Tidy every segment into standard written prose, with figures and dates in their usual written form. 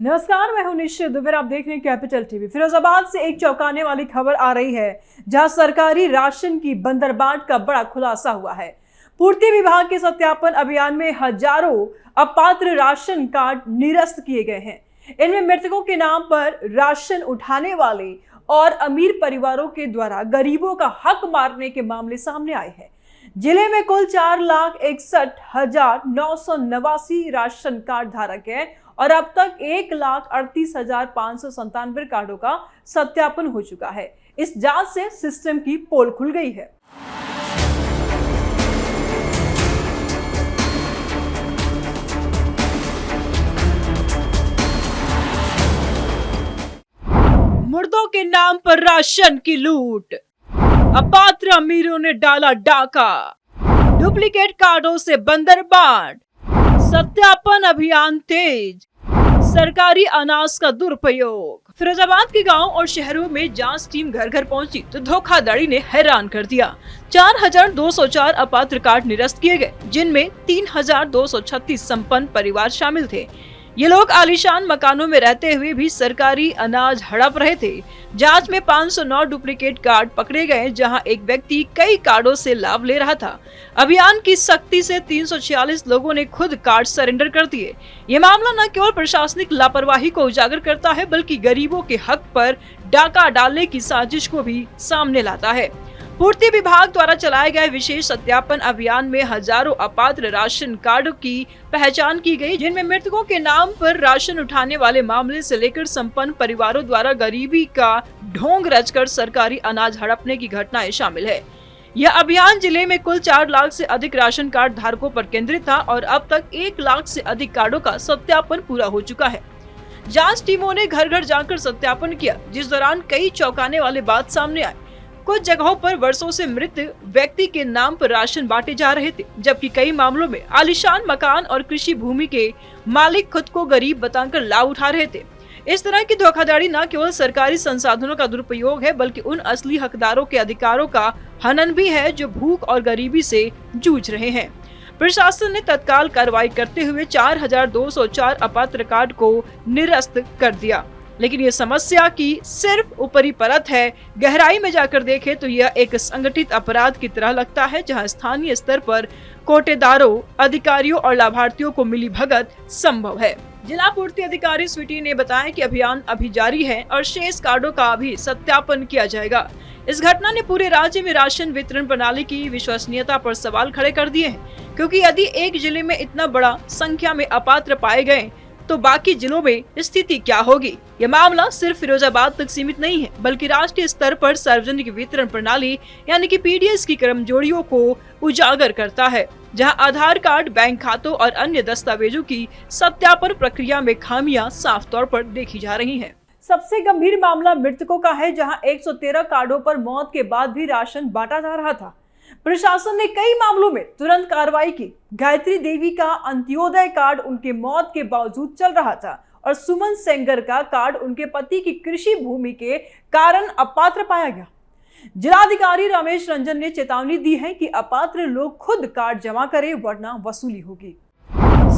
नमस्कार, मैं हूं निश्चित दुबे। आप देख रहे हैं कैपिटल टीवी। फिरोजाबाद से एक चौंकाने वाली खबर आ रही है, जहां सरकारी राशन की बंदरबाट का बड़ा खुलासा हुआ है। पूर्ति विभाग के सत्यापन अभियान में हजारों अपात्र राशन कार्ड निरस्त किए गए हैं। इनमें मृतकों के नाम पर राशन उठाने वाले और अमीर परिवारों के द्वारा गरीबों का हक मारने के मामले सामने आए हैं। जिले में कुल 4,61,989 राशन कार्ड धारक हैं और अब तक 1,38,597 कार्डों का सत्यापन हो चुका है। इस जांच से सिस्टम की पोल खुल गई है। मुर्दों के नाम पर राशन की लूट, अपात्र अमीरों ने डाला डाका, डुप्लीकेट कार्डों से बंदरबाट, सत्यापन अभियान तेज, सरकारी अनाज का दुरुपयोग। फिरोजाबाद के गांव और शहरों में जांच टीम घर घर पहुंची तो धोखाधड़ी ने हैरान कर दिया। 4,204 अपात्र कार्ड निरस्त किए गए, जिनमें 3,236 संपन्न परिवार शामिल थे। ये लोग आलीशान मकानों में रहते हुए भी सरकारी अनाज हड़प रहे थे। जांच में 509 डुप्लीकेट कार्ड पकड़े गए, जहां एक व्यक्ति कई कार्डों से लाभ ले रहा था। अभियान की सख्ती से 346 लोगों ने खुद कार्ड सरेंडर कर दिए। ये मामला न केवल प्रशासनिक लापरवाही को उजागर करता है, बल्कि गरीबों के हक पर डाका डालने की साजिश को भी सामने लाता है। पूर्ति विभाग द्वारा चलाए गए विशेष सत्यापन अभियान में हजारों अपात्र राशन कार्डों की पहचान की गई, जिनमें मृतकों के नाम पर राशन उठाने वाले मामले से लेकर संपन्न परिवारों द्वारा गरीबी का ढोंग रचकर सरकारी अनाज हड़पने की घटनाएं शामिल है। यह अभियान जिले में कुल 4 लाख से अधिक राशन कार्ड धारकों पर केंद्रित था और अब तक 1 लाख से अधिक कार्डों का सत्यापन पूरा हो चुका है। जाँच टीमों ने घर घर जाकर सत्यापन किया, जिस दौरान कई चौंकाने वाली बात सामने आई। कुछ जगहों पर वर्षों से मृत व्यक्ति के नाम पर राशन बांटे जा रहे थे, जबकि कई मामलों में आलीशान मकान और कृषि भूमि के मालिक खुद को गरीब बताकर लाभ उठा रहे थे। इस तरह की धोखाधड़ी न केवल सरकारी संसाधनों का दुरुपयोग है, बल्कि उन असली हकदारों के अधिकारों का हनन भी है, जो भूख और गरीबी से जूझ रहे हैं। प्रशासन ने तत्काल कार्रवाई करते हुए 4,204 अपात्र कार्ड को निरस्त कर दिया। लेकिन ये समस्या की सिर्फ ऊपरी परत है। गहराई में जाकर देखें तो यह एक संगठित अपराध की तरह लगता है, जहां स्थानीय स्तर पर कोटेदारों, अधिकारियों और लाभार्थियों को मिली भगत संभव है। जिला पूर्ति अधिकारी स्वीटी ने बताया कि अभियान अभी जारी है और शेष कार्डों का भी सत्यापन किया जाएगा। इस घटना ने पूरे राज्य में राशन वितरण प्रणाली की विश्वसनीयता पर सवाल खड़े कर दिए हैं, क्योंकि यदि एक जिले में इतना बड़ा संख्या में अपात्र पाए गए तो बाकी जिलों में स्थिति क्या होगी। यह मामला सिर्फ फिरोजाबाद तक सीमित नहीं है, बल्कि राष्ट्रीय स्तर पर सार्वजनिक वितरण प्रणाली यानी कि पीडीएस की कमजोरियों को उजागर करता है, जहां आधार कार्ड, बैंक खातों और अन्य दस्तावेजों की सत्यापन प्रक्रिया में खामियां साफ तौर पर देखी जा रही हैं। सबसे गंभीर मामला मृतकों का है, जहां 113 कार्डों पर मौत के बाद भी राशन बांटा जा रहा था। प्रशासन ने कई मामलों में तुरंत कार्रवाई की। गायत्री देवी का अंत्योदय कार्ड उनके मौत के बावजूद चल रहा था और सुमन सेंगर का कार्ड उनके पति की कृषि भूमि के कारण अपात्र पाया गया। जिलाधिकारी रमेश रंजन ने चेतावनी दी है कि अपात्र लोग खुद कार्ड जमा करें, वरना वसूली होगी।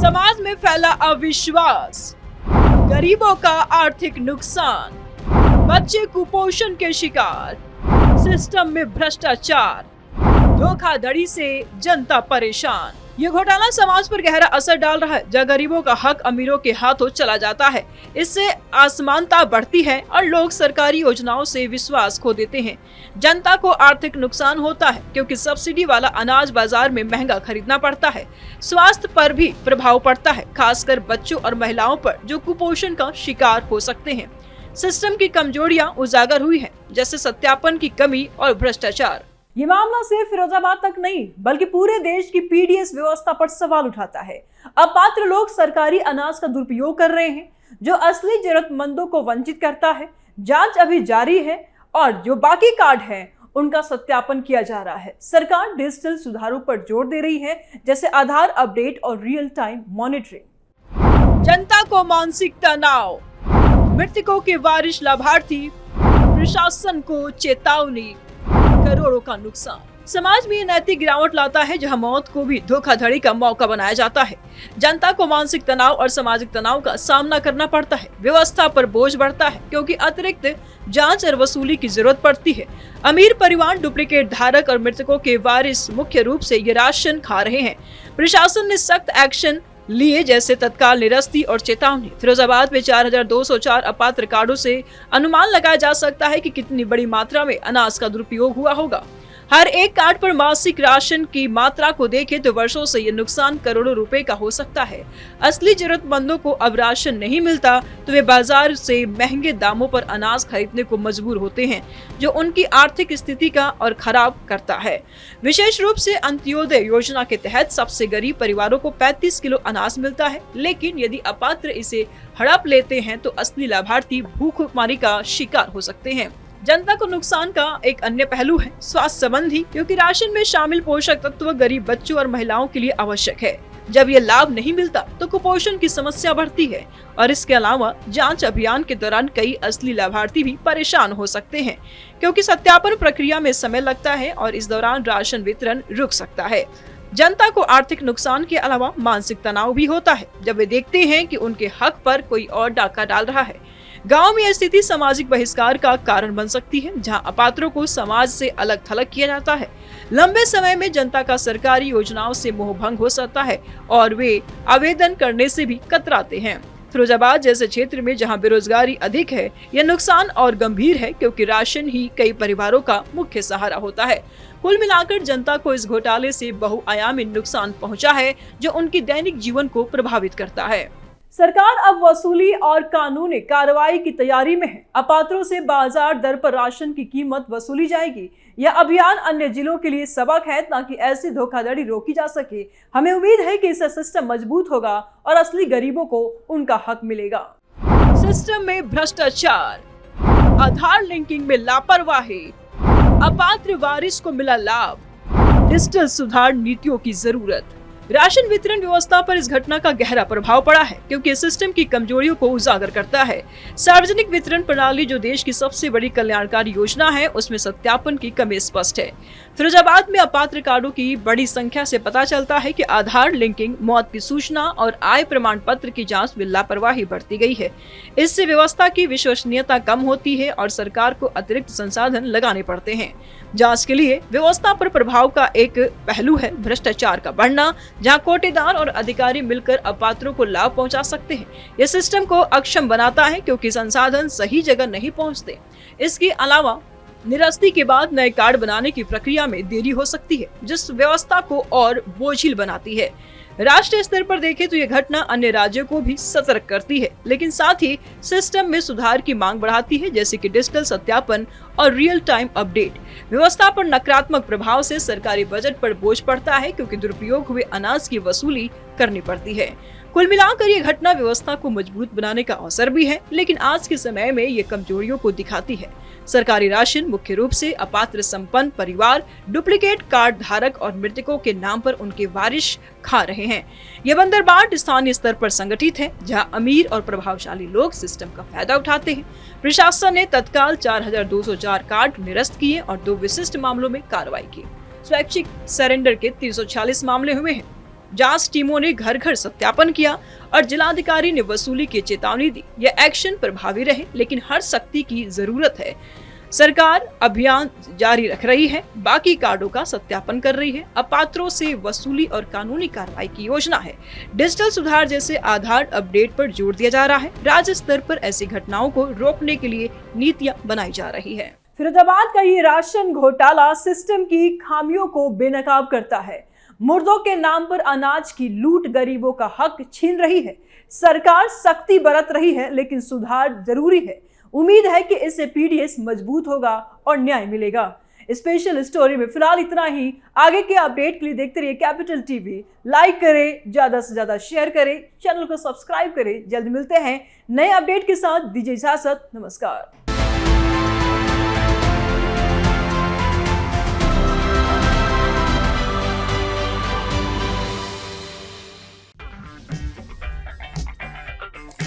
समाज में फैला अविश्वास, गरीबों का आर्थिक नुकसान, बच्चे कुपोषण के शिकार, सिस्टम में भ्रष्टाचार, धोखाधड़ी से जनता परेशान। ये घोटाला समाज पर गहरा असर डाल रहा है, जहाँ गरीबों का हक अमीरों के हाथों चला जाता है। इससे असमानता बढ़ती है और लोग सरकारी योजनाओं से विश्वास खो देते हैं। जनता को आर्थिक नुकसान होता है, क्योंकि सब्सिडी वाला अनाज बाजार में महंगा खरीदना पड़ता है। स्वास्थ्य पर भी प्रभाव पड़ता है, खासकर बच्चों और महिलाओं पर, जो कुपोषण का शिकार हो सकते हैं। सिस्टम की कमजोरियां उजागर हुई है, जैसे सत्यापन की कमी और भ्रष्टाचार। ये मामला सिर्फ फिरोजाबाद तक नहीं, बल्कि पूरे देश की पीडीएस व्यवस्था पर सवाल उठाता है। अपात्र लोग सरकारी अनाज का दुरुपयोग कर रहे हैं, जो असली जरूरतमंदों को वंचित करता है। जांच अभी जारी है और जो बाकी कार्ड हैं, उनका सत्यापन किया जा रहा है। सरकार डिजिटल सुधारों पर जोर दे रही है, जैसे आधार अपडेट और रियल टाइम मॉनिटरिंग। जनता को मानसिक तनाव, मृतकों के वारिस लाभार्थी, प्रशासन को चेतावनी। करोड़ों का नुकसान। समाज में ये नैतिक गिरावट लाता है जहां मौत को भी धोखाधड़ी का मौका बनाया जाता है। जनता को मानसिक तनाव और सामाजिक तनाव का सामना करना पड़ता है। व्यवस्था पर बोझ बढ़ता है क्योंकि अतिरिक्त जांच और वसूली की जरूरत पड़ती है। अमीर परिवार, डुप्लीकेट धारक और मृतकों के वारिस मुख्य रूप से ये राशन खा रहे हैं। प्रशासन ने सख्त एक्शन लिए जैसे तत्काल निरस्ती और चेतावनी। फिरोजाबाद में 4204 अपात्र कार्डों से अनुमान लगाया जा सकता है कि कितनी बड़ी मात्रा में अनाज का दुरुपयोग हुआ होगा। हर एक कार्ड पर मासिक राशन की मात्रा को देखें तो वर्षों से ये नुकसान करोड़ों रुपए का हो सकता है। असली जरूरतमंदों को अब राशन नहीं मिलता तो वे बाजार से महंगे दामों पर अनाज खरीदने को मजबूर होते हैं, जो उनकी आर्थिक स्थिति का और खराब करता है। विशेष रूप से अंत्योदय योजना के तहत सबसे गरीब परिवारों को 35 किलो अनाज मिलता है, लेकिन यदि अपात्र इसे हड़प लेते हैं तो असली लाभार्थी भूखमरी का शिकार हो सकते हैं। जनता को नुकसान का एक अन्य पहलू है स्वास्थ्य संबंधी, क्योंकि राशन में शामिल पोषक तत्व गरीब बच्चों और महिलाओं के लिए आवश्यक है। जब ये लाभ नहीं मिलता तो कुपोषण की समस्या बढ़ती है और इसके अलावा जांच अभियान के दौरान कई असली लाभार्थी भी परेशान हो सकते हैं, क्योंकि सत्यापन प्रक्रिया में समय लगता है और इस दौरान राशन वितरण रुक सकता है। जनता को आर्थिक नुकसान के अलावा मानसिक तनाव भी होता है जब वे देखते हैं कि उनके हक पर कोई और डाका डाल रहा है। गांव में यह स्थिति सामाजिक बहिष्कार का कारण बन सकती है, जहां अपात्रों को समाज से अलग थलग किया जाता है। लंबे समय में जनता का सरकारी योजनाओं से मोहभंग हो सकता है और वे आवेदन करने से भी कतराते हैं। फिरोजाबाद जैसे क्षेत्र में जहां बेरोजगारी अधिक है, यह नुकसान और गंभीर है क्योंकि राशन ही कई परिवारों का मुख्य सहारा होता है। कुल मिलाकर जनता को इस घोटाले से बहुआयामी नुकसान पहुंचा है, जो उनके दैनिक जीवन को प्रभावित करता है। सरकार अब वसूली और कानूनी कार्रवाई की तैयारी में है। अपात्रों से बाजार दर पर राशन की कीमत वसूली जाएगी। यह अभियान अन्य जिलों के लिए सबक है ताकि ऐसी धोखाधड़ी रोकी जा सके। हमें उम्मीद है कि इससे सिस्टम मजबूत होगा और असली गरीबों को उनका हक मिलेगा। सिस्टम में भ्रष्टाचार, आधार लिंकिंग में लापरवाही, अपात्र वारिस को मिला लाभ, डिजिटल सुधार नीतियों की जरूरत। राशन वितरण व्यवस्था पर इस घटना का गहरा प्रभाव पड़ा है क्योंकि इस सिस्टम की कमजोरियों को उजागर करता है। सार्वजनिक वितरण प्रणाली जो देश की सबसे बड़ी कल्याणकारी योजना है, उसमें सत्यापन की कमी स्पष्ट है। फिरोजाबाद में अपात्र कार्डों की बड़ी संख्या से पता चलता है कि आधार लिंकिंग, मौत की सूचना और आय प्रमाण पत्र की जांच में लापरवाही बरती गई है। इससे व्यवस्था की विश्वसनीयता कम होती है और सरकार को अतिरिक्त संसाधन लगाने पड़ते हैं। जांच के लिए व्यवस्था पर प्रभाव का एक पहलू है भ्रष्टाचार का बढ़ना, जहां कोटेदार और अधिकारी मिलकर अपात्रों को लाभ पहुंचा सकते हैं। यह सिस्टम को अक्षम बनाता है क्योंकि संसाधन सही जगह नहीं पहुंचते। इसके अलावा निरस्ती के बाद नए कार्ड बनाने की प्रक्रिया में देरी हो सकती है, जिस व्यवस्था को और बोझिल बनाती है। राष्ट्रीय स्तर पर देखें तो यह घटना अन्य राज्यों को भी सतर्क करती है, लेकिन साथ ही सिस्टम में सुधार की मांग बढ़ाती है, जैसे कि डिजिटल सत्यापन और रियल टाइम अपडेट। व्यवस्था पर नकारात्मक प्रभाव से सरकारी बजट पर बोझ पड़ता है क्योंकि दुरुपयोग हुए अनाज की वसूली करनी पड़ती है। कुल मिलाकर ये घटना व्यवस्था को मजबूत बनाने का अवसर भी है, लेकिन आज के समय में ये कमजोरियों को दिखाती है। सरकारी राशन मुख्य रूप से अपात्र संपन्न परिवार, डुप्लीकेट कार्ड धारक और मृतकों के नाम पर उनके वारिस खा रहे हैं। ये बंदरबाट स्थानीय स्तर पर संगठित है, जहां अमीर और प्रभावशाली लोग सिस्टम का फायदा उठाते हैं। प्रशासन ने तत्काल 4204 कार्ड निरस्त किए और 2 विशिष्ट मामलों में कार्रवाई की। स्वैच्छिक सरेंडर के 346 मामले हुए हैं। जांच टीमों ने घर घर सत्यापन किया और जिलाधिकारी ने वसूली की चेतावनी दी। यह एक्शन प्रभावी रहे, लेकिन हर सख्ती की जरूरत है। सरकार अभियान जारी रख रही है, बाकी कार्डों का सत्यापन कर रही है, अपात्रों से वसूली और कानूनी कार्रवाई की योजना है। डिजिटल सुधार जैसे आधार अपडेट पर जोर दिया जा रहा है। राज्य स्तर पर ऐसी घटनाओं को रोकने के लिए नीतियां बनाई जा रही है। फिरोजाबाद का ये राशन घोटाला सिस्टम की खामियों को बेनकाब करता है। मुर्दों के नाम पर अनाज की लूट गरीबों का हक छीन रही है। सरकार सख्ती बरत रही है, लेकिन सुधार जरूरी है। उम्मीद है कि इससे पीडीएस मजबूत होगा और न्याय मिलेगा। स्पेशल स्टोरी में फिलहाल इतना ही। आगे के अपडेट के लिए देखते रहिए कैपिटल टीवी। लाइक करें, ज्यादा से ज्यादा शेयर करें, चैनल को सब्सक्राइब करें। जल्द मिलते हैं नए अपडेट के साथ। दीजिए इजाजत, नमस्कार।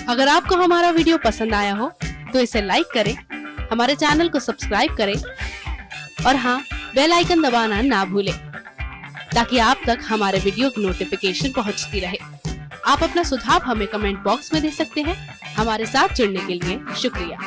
अगर आपको हमारा वीडियो पसंद आया हो तो इसे लाइक करें, हमारे चैनल को सब्सक्राइब करें और हाँ, बेल आइकन दबाना ना भूलें ताकि आप तक हमारे वीडियो की नोटिफिकेशन पहुंचती रहे। आप अपना सुझाव हमें कमेंट बॉक्स में दे सकते हैं। हमारे साथ जुड़ने के लिए शुक्रिया।